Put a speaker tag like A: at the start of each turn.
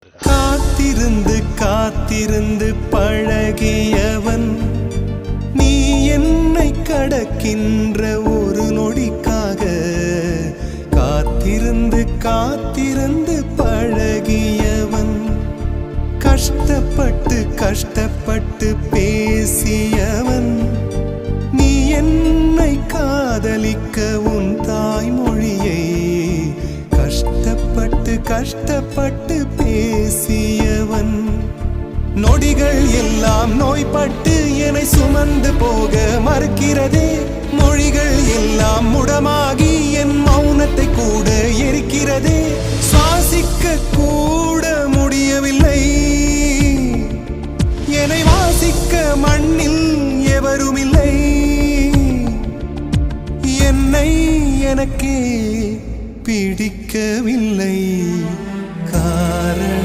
A: இருக்காரு.
B: காத்திருந்து காத்திருந்து பழகியவன் நீ என்னை கடக்கின்ற ஒரு நொடிக்காக. காத்திருந்து காத்திருந்து பழகியவன் கஷ்டப்பட்டு கஷ்டப்பட்டு பேசியவன் நீ என்னை காதலிக்க உன் தாய்மொழியை கஷ்டப்பட்டு கஷ்டப்பட்டு பேசியவன். நொடிகள் எல்லாம் நோய்பட்டு என்னை சுமந்து போக மறுக்கிறதே. மொழிகள் எல்லாம் முடமாகி என் மௌனத்தை கூட எரிக்கிறதே. சுவாசிக்க கூட முடியவில்லை, என்னை வாசிக்க மண்ணில் எவருமில்லை. என்னை எனக்கே பிடிக்கவில்லை காரணம்